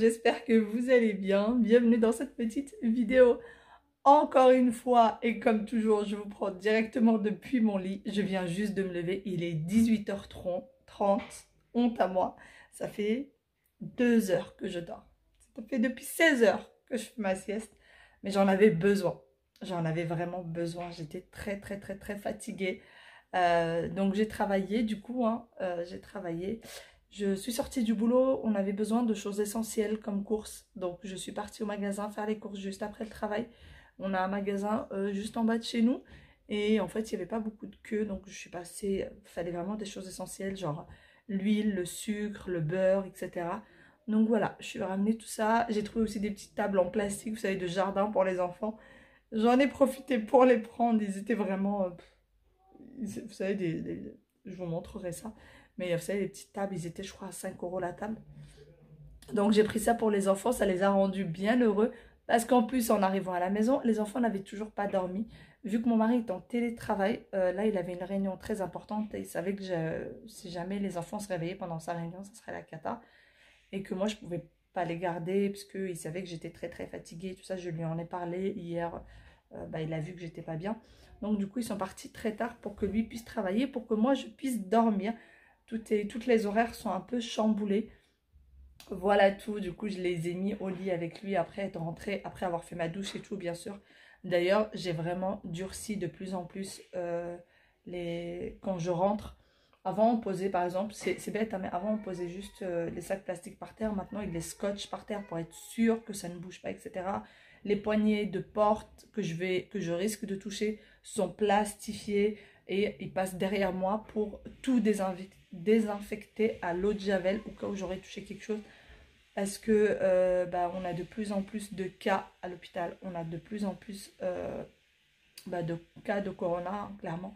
j'espère que vous allez bien. Bienvenue dans cette petite vidéo. Encore une fois, et comme toujours, je vous prends directement depuis mon lit. Je viens juste de me lever, il est 18h30, honte à moi. Ça fait 2 heures que je dors. Ça fait depuis 16 heures que je fais ma sieste, mais j'en avais besoin. J'en avais vraiment besoin, j'étais très fatiguée. Donc j'ai travaillé du coup, j'ai travaillé. Je suis sortie du boulot, on avait besoin de choses essentielles comme courses. Donc je suis partie au magasin faire les courses juste après le travail. On a un magasin juste en bas de chez nous. Et en fait, il n'y avait pas beaucoup de queue. Donc je suis passée, il fallait vraiment des choses essentielles, genre l'huile, le sucre, le beurre, etc. Donc voilà, je suis ramenée tout ça. J'ai trouvé aussi des petites tables en plastique, vous savez, de jardin pour les enfants. J'en ai profité pour les prendre. Ils étaient vraiment... vous savez, je vous montrerai ça. Mais vous savez, les petites tables, ils étaient, je crois, à 5 € la table. Donc j'ai pris ça pour les enfants, ça les a rendus bien heureux. Parce qu'en plus, en arrivant à la maison, les enfants n'avaient toujours pas dormi. Vu que mon mari est en télétravail, là, il avait une réunion très importante. Et il savait que si jamais les enfants se réveillaient pendant sa réunion, ça serait la cata. Et que moi, je ne pouvais pas les garder, parce qu'il savait que j'étais très fatiguée. Tout ça, je lui en ai parlé hier. Il a vu que j'étais pas bien. Donc du coup, ils sont partis très tard pour que lui puisse travailler, pour que moi, je puisse dormir. Toutes les horaires sont un peu chamboulés. Voilà tout. Du coup, je les ai mis au lit avec lui après être rentrée, après avoir fait ma douche et tout, bien sûr. D'ailleurs, j'ai vraiment durci de plus en plus quand je rentre. Avant, on posait, par exemple, c'est bête, hein, mais avant, on posait juste les sacs plastiques par terre. Maintenant, ils les scotchent par terre pour être sûr que ça ne bouge pas, etc. Les poignées de porte que je risque de toucher sont plastifiées et ils passent derrière moi pour tout désinfecter à l'eau de javel au cas où j'aurais touché quelque chose. Parce que on a de plus en plus de cas à l'hôpital. On a de plus en plus de cas de corona, hein, clairement.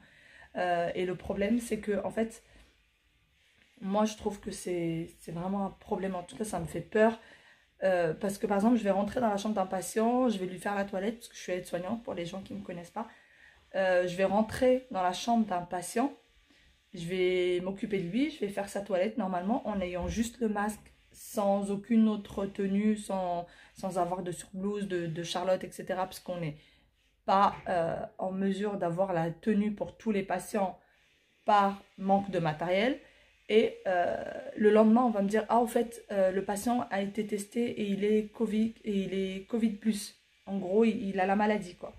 Et le problème, c'est que, en fait, moi, je trouve que c'est vraiment un problème. En tout cas, ça me fait peur. Parce que, par exemple, je vais rentrer dans la chambre d'un patient, je vais lui faire la toilette, parce que je suis aide-soignante pour les gens qui ne me connaissent pas. Je vais rentrer dans la chambre d'un patient, je vais m'occuper de lui, je vais faire sa toilette normalement en ayant juste le masque, sans aucune autre tenue, sans avoir de surblouse, de Charlotte, etc. Parce qu'on n'est pas en mesure d'avoir la tenue pour tous les patients par manque de matériel. Et le lendemain, on va me dire, ah, au fait, le patient a été testé et il est Covid+. En gros, il a la maladie, quoi.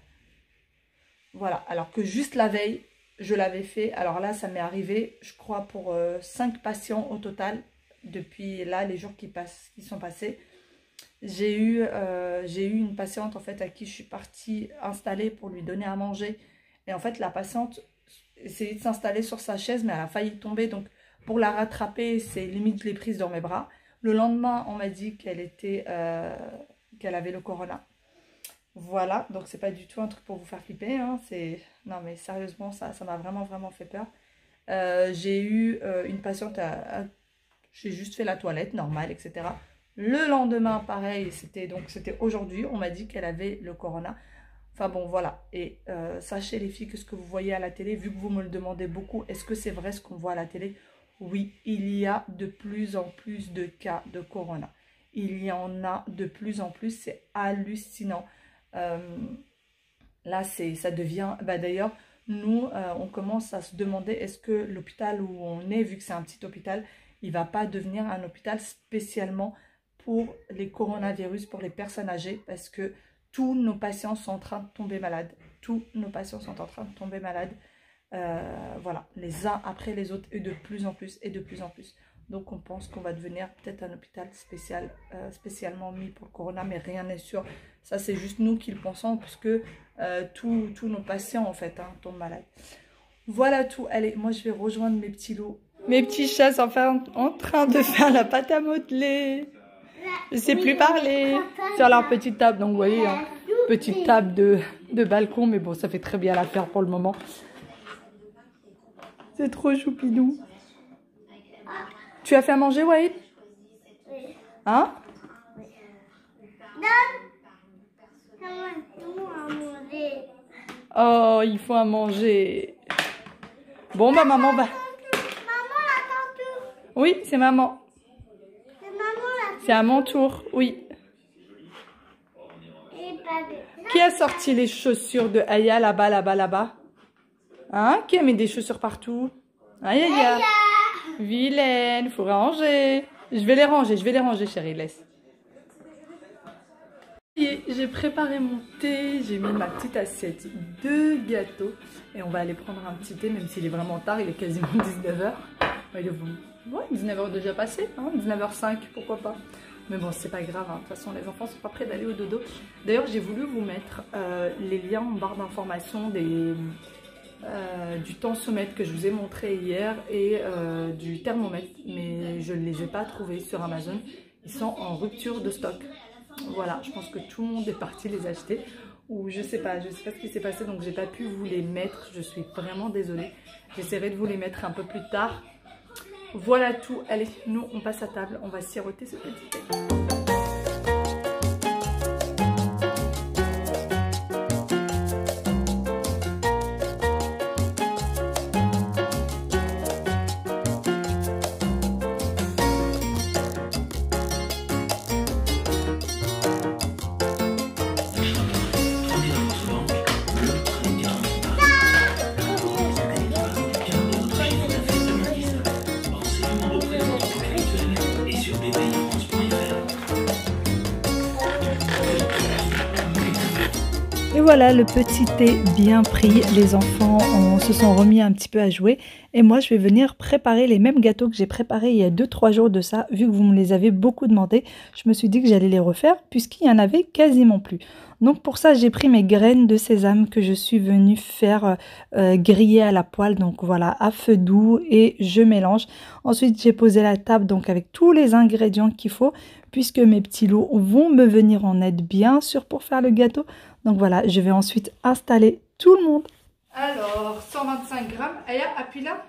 Voilà, alors que juste la veille, je l'avais fait. Alors là, ça m'est arrivé, je crois, pour 5 patients au total, depuis là, les jours qui sont passés. J'ai eu une patiente, en fait, à qui je suis partie installer pour lui donner à manger. Et en fait, la patiente essayait de s'installer sur sa chaise, mais elle a failli tomber. Donc, pour la rattraper, c'est limite, je l'ai prise dans mes bras. Le lendemain, on m'a dit qu'elle avait le corona. Voilà, donc c'est pas du tout un truc pour vous faire flipper, hein. Non mais sérieusement, ça m'a vraiment fait peur. J'ai eu une patiente, j'ai juste fait la toilette normale, etc. Le lendemain, pareil, c'était aujourd'hui, on m'a dit qu'elle avait le corona. Enfin bon, voilà. Et sachez les filles que ce que vous voyez à la télé, vu que vous me le demandez beaucoup, est-ce que c'est vrai ce qu'on voit à la télé? Oui, il y a de plus en plus de cas de corona. Il y en a de plus en plus, c'est hallucinant. Là, ça devient... D'ailleurs, nous, on commence à se demander, est-ce que l'hôpital où on est, vu que c'est un petit hôpital, il ne va pas devenir un hôpital spécialement pour les coronavirus, pour les personnes âgées, parce que tous nos patients sont en train de tomber malades. Tous nos patients sont en train de tomber malades. Voilà, les uns après les autres, et de plus en plus, et de plus en plus. Donc on pense qu'on va devenir peut-être un hôpital spécialement mis pour le corona, mais rien n'est sûr. Ça, c'est juste nous qui le pensons, parce que tous nos patients, en fait, tombent malades. Voilà tout. Allez, moi, je vais rejoindre mes petits loups. Mes petits chats sont en train de faire la pâte à modeler. Je ne sais plus parler. Sur leur petite table. Donc, vous voyez, petite table de balcon. Mais bon, ça fait très bien l'affaire pour le moment. C'est trop choupinou. Tu as fait à manger, Wade? Hein? Oh, il faut à manger. Bon, bah maman va... Maman, la tantôt. Oui, c'est maman. C'est maman, la C'est à mon tour, oui. Qui a sorti les chaussures de Aya là-bas, là-bas, là-bas? Hein? Qui a mis des chaussures partout? Aïe, aïe, aïe. Vilaine, faut ranger. Je vais les ranger, chérie, laisse. J'ai préparé mon thé, j'ai mis ma petite assiette de gâteau. Et on va aller prendre un petit thé, même s'il est vraiment tard, il est quasiment 19h. Ouais, 19h déjà passé, hein, 19h05, pourquoi pas. Mais bon, c'est pas grave, hein. De toute façon, les enfants sont pas prêts d'aller au dodo. D'ailleurs, j'ai voulu vous mettre les liens en barre d'information du tensiomètre que je vous ai montré hier et du thermomètre. Mais je ne les ai pas trouvés sur Amazon. Ils sont en rupture de stock. Voilà, je pense que tout le monde est parti les acheter. Ou je sais pas ce qui s'est passé, donc j'ai pas pu vous les mettre. Je suis vraiment désolée. J'essaierai de vous les mettre un peu plus tard. Voilà tout. Allez, nous on passe à table. On va siroter ce petit thé. Et voilà le petit thé bien pris, les enfants se sont remis un petit peu à jouer et moi je vais venir préparer les mêmes gâteaux que j'ai préparés il y a 2-3 jours de ça. Vu que vous me les avez beaucoup demandé, je me suis dit que j'allais les refaire puisqu'il y en avait quasiment plus. Donc pour ça j'ai pris mes graines de sésame que je suis venue faire griller à la poêle, donc voilà, à feu doux, et je mélange. Ensuite j'ai posé la table donc avec tous les ingrédients qu'il faut puisque mes petits loups vont me venir en aide bien sûr pour faire le gâteau. Donc voilà, je vais ensuite installer tout le monde. Alors, 125 grammes. Aya, appuie là.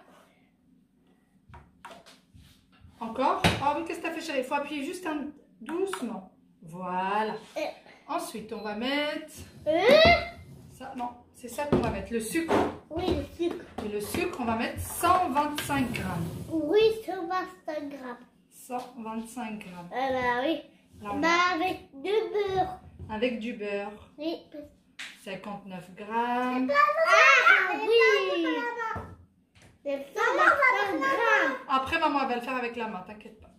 Encore. Oh oui, qu'est-ce que tu as fait, chérie? Il faut appuyer juste doucement. Voilà. Ensuite, on va mettre... Ça, non, c'est ça qu'on va mettre. Le sucre. Oui, le sucre. Et le sucre, on va mettre 125 grammes. Oui, 125 grammes. 125 grammes. Oui. Là, Avec du beurre. Avec du beurre. Oui. 59 grammes. Ah oui. C'est 125 grammes. Après, maman, elle va le faire avec la main, t'inquiète pas.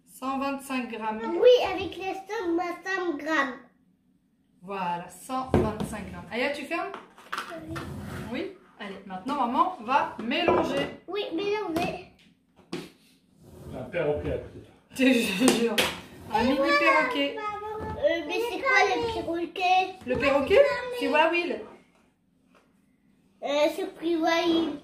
125 grammes. Oui, avec les 125 grammes. Voilà, 125 grammes. Aya, tu fermes? Oui. Allez, maintenant, maman va mélanger. Oui, mélanger. Un perroquet à côté. Je te jure. Un mini perroquet. Mais c'est quoi le perroquet? Le perroquet? C'est Wawil. C'est Freewheel.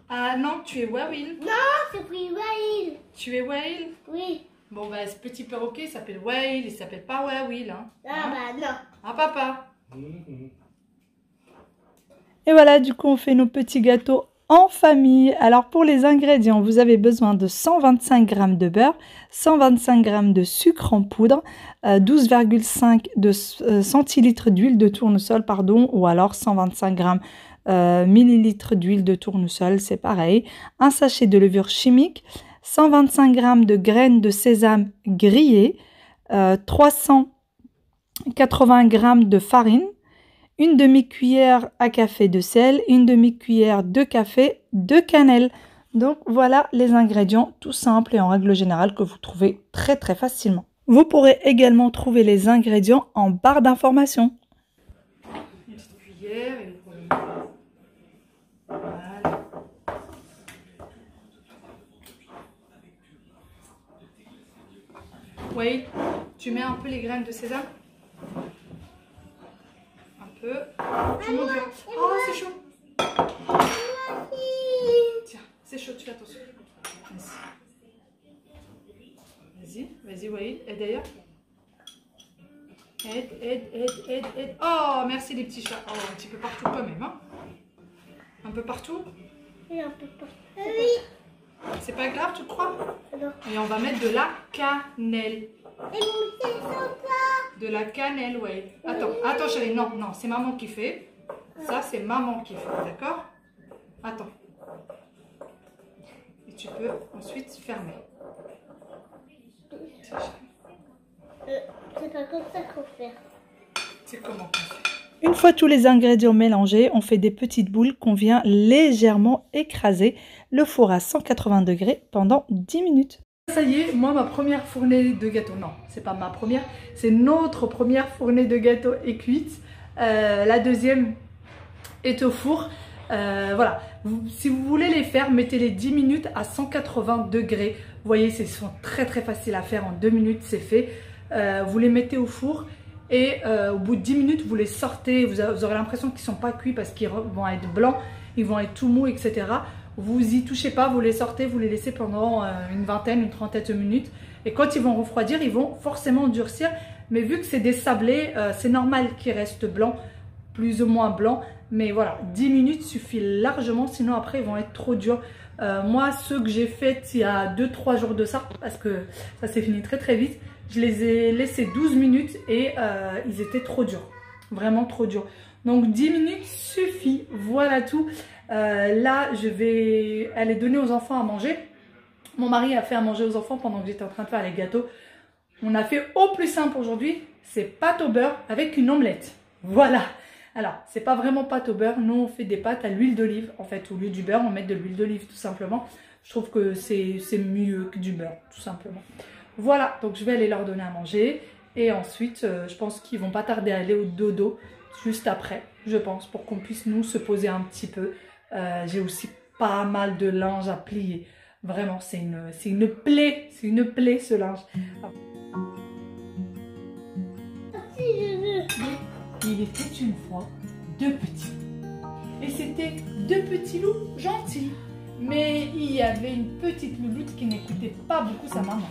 Ah non, tu es Wawil. Non, c'est Freewheel. Tu es Wawil? Oui. Bon, bah, ce petit perroquet s'appelle Wawil. Il s'appelle pas Wawil. Hein. Ah bah non. Ah, papa. Et voilà, du coup, on fait nos petits gâteaux en famille. Alors, pour les ingrédients, vous avez besoin de 125 g de beurre, 125 g de sucre en poudre, 12,5 centilitres d'huile de tournesol, pardon, ou alors 125 g millilitres d'huile de tournesol, c'est pareil. Un sachet de levure chimique, 125 g de graines de sésame grillées, 380 g de farine, une demi-cuillère à café de sel, une demi-cuillère de café de cannelle. Donc voilà les ingrédients tout simples et en règle générale que vous trouvez très très facilement. Vous pourrez également trouver les ingrédients en barre d'information. Une petite cuillère et une poignée. Voilà. Oui, tu mets un peu les graines de sésame. Tu montes. Oh, c'est chaud. Tiens, c'est chaud, tu fais attention. Vas-y, vas-y, oui. Aide d'ailleurs. Aide. Oh, merci les petits chats. Oh, un petit peu partout quand même. Hein. Un peu partout. Oui, un peu partout. Oui. C'est pas grave, tu crois? Non. Et on va mettre de la cannelle. De la cannelle, ouais. Attends chérie, non, c'est maman qui fait. Ça, c'est maman qui fait, d'accord? Attends. Et tu peux ensuite fermer. C'est pas comme ça qu'on fait. C'est comment on fait? Une fois tous les ingrédients mélangés, on fait des petites boules qu'on vient légèrement écraser. Le four à 180 degrés pendant 10 minutes. Ça y est, moi ma première fournée de gâteau, non, c'est pas ma première, c'est notre première fournée de gâteau est cuite. La deuxième est au four. Voilà, si vous voulez les faire, mettez-les 10 minutes à 180 degrés. Vous voyez, ils sont très faciles à faire, en 2 minutes c'est fait. Vous les mettez au four. Et au bout de 10 minutes, vous les sortez, vous aurez l'impression qu'ils ne sont pas cuits parce qu'ils vont être blancs, ils vont être tout mous, etc. Vous y touchez pas, vous les sortez, vous les laissez pendant une vingtaine, une trentaine de minutes. Et quand ils vont refroidir, ils vont forcément durcir. Mais vu que c'est des sablés, c'est normal qu'ils restent blancs, plus ou moins blancs. Mais voilà, 10 minutes suffit largement, sinon après ils vont être trop durs. Moi, ceux que j'ai faits il y a 2-3 jours de ça, parce que ça s'est fini très vite. Je les ai laissés 12 minutes et ils étaient trop durs. Vraiment trop durs. Donc 10 minutes suffit. Voilà tout. Là, je vais aller donner aux enfants à manger. Mon mari a fait à manger aux enfants pendant que j'étais en train de faire les gâteaux. On a fait au plus simple aujourd'hui. C'est pâte au beurre avec une omelette. Voilà. Alors, c'est pas vraiment pâte au beurre. Nous, on fait des pâtes à l'huile d'olive. En fait, au lieu du beurre, on met de l'huile d'olive tout simplement. Je trouve que c'est mieux que du beurre, tout simplement. Voilà, donc je vais aller leur donner à manger et ensuite je pense qu'ils vont pas tarder à aller au dodo juste après, je pense, pour qu'on puisse nous se poser un petit peu. J'ai aussi pas mal de linge à plier, vraiment c'est une plaie ce linge. Il était une fois deux petits et c'était deux petits loups gentils, mais il y avait une petite louloute qui n'écoutait pas beaucoup sa maman.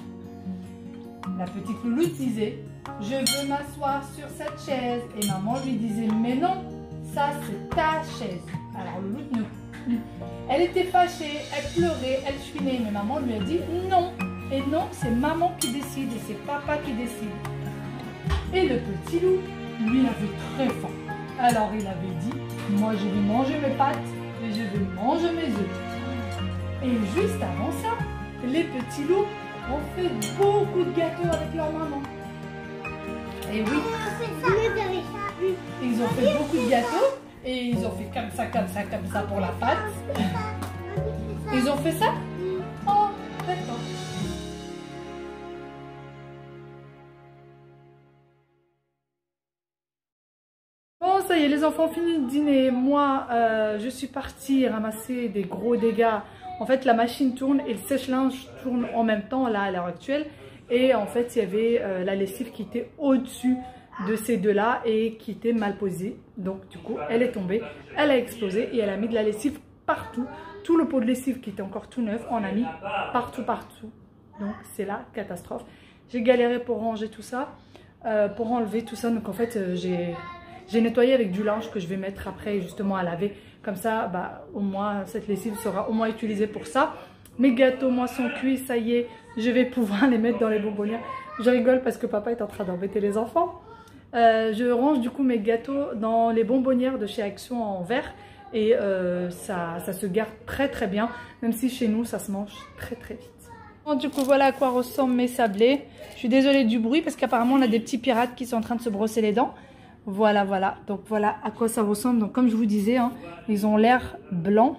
La petite louloute disait « Je veux m'asseoir sur cette chaise » et maman lui disait « Mais non, ça c'est ta chaise ». Alors louloute ne... Elle était fâchée, elle pleurait, elle chouinait, mais maman lui a dit « Non ». Et non, c'est maman qui décide et c'est papa qui décide. Et le petit loup, lui, avait très faim. Alors il avait dit « Moi je vais manger mes pâtes et je vais manger mes œufs ». Et juste avant ça, les petits loups ont fait beaucoup de gâteaux avec leur maman. Et oui, ils ont fait beaucoup de gâteaux et ils ont fait comme ça pour la pâte. Ils ont fait ça? Oh, d'accord. Bon, ça y est, les enfants ont fini de dîner. Moi, je suis partie ramasser des gros dégâts. En fait, la machine tourne et le sèche-linge tourne en même temps, là, à l'heure actuelle. Et en fait, il y avait la lessive qui était au-dessus de ces deux-là et qui était mal posée. Donc, du coup, elle est tombée, elle a explosé et elle a mis de la lessive partout. Tout le pot de lessive qui était encore tout neuf, on a mis partout. Donc, c'est la catastrophe. J'ai galéré pour ranger tout ça, pour enlever tout ça. Donc, en fait, j'ai nettoyé avec du linge que je vais mettre après justement à laver. Comme ça, bah, au moins, cette lessive sera au moins utilisée pour ça. Mes gâteaux, moi, sont cuits, ça y est. Je vais pouvoir les mettre dans les bonbonnières. Je rigole parce que papa est en train d'embêter les enfants. Je range du coup mes gâteaux dans les bonbonnières de chez Action en verre. Et ça se garde très bien. Même si chez nous, ça se mange très vite. Bon, du coup, voilà à quoi ressemblent mes sablés. Je suis désolée du bruit parce qu'apparemment, on a des petits pirates qui sont en train de se brosser les dents. Voilà. Donc voilà à quoi ça ressemble. Donc comme je vous disais, hein, ils ont l'air blancs.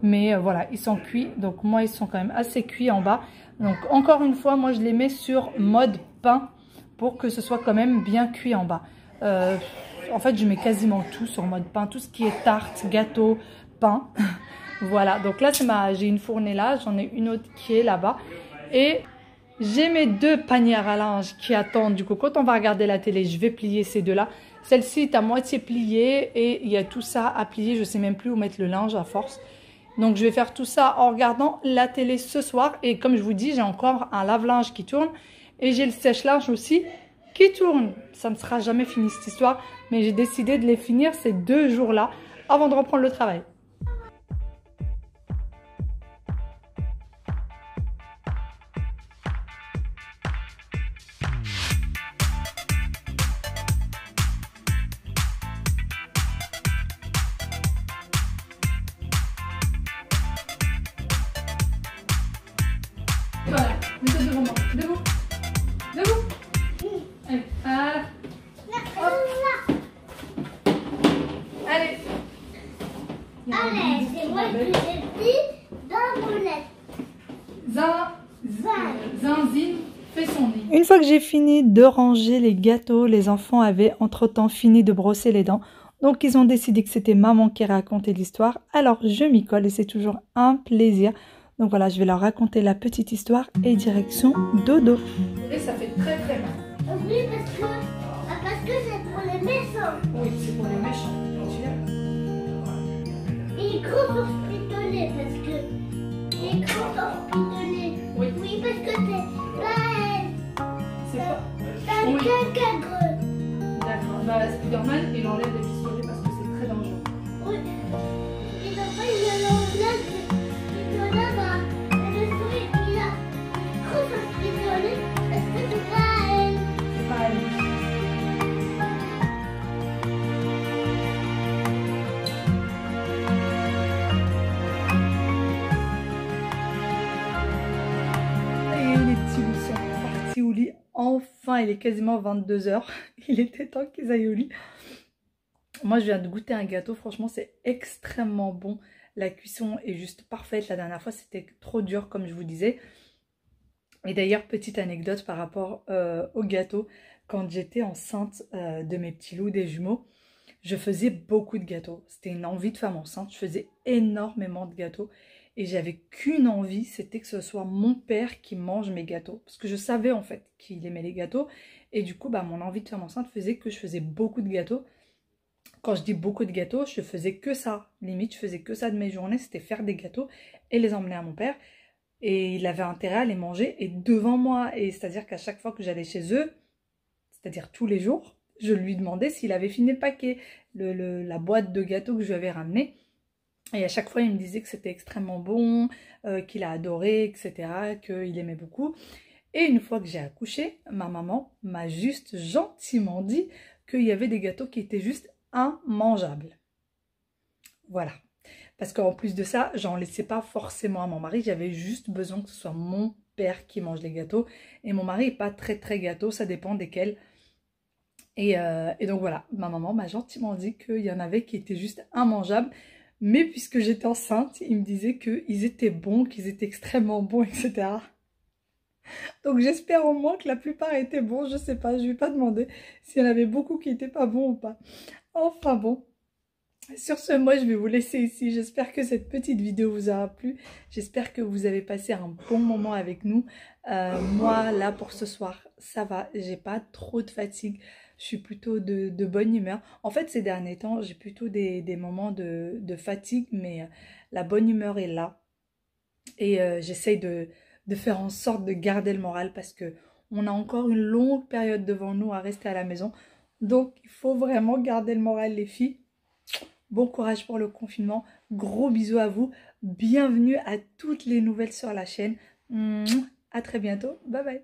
Mais voilà, ils sont cuits. Donc moi, ils sont quand même assez cuits en bas. Donc encore une fois, moi, je les mets sur mode pain pour que ce soit quand même bien cuit en bas. En fait, je mets quasiment tout sur mode pain. Tout ce qui est tarte, gâteau, pain. Voilà. Donc là, j'ai une fournée là. J'en ai une autre qui est là-bas. Et... j'ai mes deux panières à linge qui attendent. Du coup, quand on va regarder la télé, je vais plier ces deux-là. Celle-ci est à moitié pliée et il y a tout ça à plier. Je ne sais même plus où mettre le linge à force. Donc, je vais faire tout ça en regardant la télé ce soir. Et comme je vous dis, j'ai encore un lave-linge qui tourne. Et j'ai le sèche-linge aussi qui tourne. Ça ne sera jamais fini cette histoire. Mais j'ai décidé de les finir ces 2 jours-là avant de reprendre le travail. Voilà, mets-toi devant moi. Debout. Debout. Allez, voilà. Hop. Allez. Allez, c'est moi qui l'ai dit dans mon lettre. Zinzine fait son nid. Une fois que j'ai fini de ranger les gâteaux, les enfants avaient entre-temps fini de brosser les dents. Donc ils ont décidé que c'était maman qui racontait l'histoire. Alors je m'y colle et c'est toujours un plaisir. Donc voilà, je vais leur raconter la petite histoire et direction dodo. Et ça fait très très mal. Oui, parce que c'est pour les méchants. Oui, c'est pour les méchants. Il est gros pour pitonner parce que. Il est gros pour pitonner. Oui. Oui, parce que C'est pas. t'as Oui. un cagreux. D'accord. Bah, Spider-Man, il enlève les pistolets parce que c'est très dangereux. Oui. Et après, il enlève le pistolet, bah, le souris, il a gros sur le pistolet parce que c'est pas elle. C'est pas à lui. Et les petits loups sont partis au lit. Enfin, il est quasiment 22 h. Il était temps qu'ils aillent au lit. Moi, je viens de goûter un gâteau. Franchement, c'est extrêmement bon. La cuisson est juste parfaite. La dernière fois, c'était trop dur, comme je vous disais. Et d'ailleurs, petite anecdote par rapport au gâteau. Quand j'étais enceinte de mes petits loups, des jumeaux, je faisais beaucoup de gâteaux. C'était une envie de femme enceinte. Je faisais énormément de gâteaux. Et j'avais qu'une envie, c'était que ce soit mon père qui mange mes gâteaux. Parce que je savais en fait qu'il aimait les gâteaux. Et du coup, bah, mon envie de femme enceinte faisait que je faisais beaucoup de gâteaux. Quand je dis beaucoup de gâteaux, je faisais que ça. Limite, je faisais que ça de mes journées, c'était faire des gâteaux et les emmener à mon père. Et il avait intérêt à les manger et devant moi. Et c'est-à-dire qu'à chaque fois que j'allais chez eux, c'est-à-dire tous les jours, je lui demandais s'il avait fini le paquet, la boîte de gâteaux que je lui avais ramené. Et à chaque fois, il me disait que c'était extrêmement bon, qu'il a adoré, etc., qu'il aimait beaucoup. Et une fois que j'ai accouché, ma maman m'a juste gentiment dit qu'il y avait des gâteaux qui étaient juste immangeables. Voilà. Parce qu'en plus de ça, j'en laissais pas forcément à mon mari. J'avais juste besoin que ce soit mon père qui mange les gâteaux. Et mon mari n'est pas très très gâteau, ça dépend desquels. Et donc voilà, ma maman m'a gentiment dit qu'il y en avait qui étaient juste immangeables. Mais puisque j'étais enceinte, il me disait qu'ils étaient bons, qu'ils étaient extrêmement bons, etc. Donc j'espère au moins que la plupart étaient bons. Je sais pas, je ne lui ai pas demandé s'il y en avait beaucoup qui n'étaient pas bons ou pas. Enfin bon. Sur ce, moi je vais vous laisser ici. J'espère que cette petite vidéo vous aura plu. J'espère que vous avez passé un bon moment avec nous. Moi là pour ce soir, ça va. J'ai pas trop de fatigue. Je suis plutôt de bonne humeur. En fait, ces derniers temps, j'ai plutôt des moments de fatigue, mais la bonne humeur est là. Et j'essaye de faire en sorte de garder le moral parce que on a encore une longue période devant nous à rester à la maison. Donc, il faut vraiment garder le moral, les filles. Bon courage pour le confinement. Gros bisous à vous. Bienvenue à toutes les nouvelles sur la chaîne. À très bientôt. Bye bye.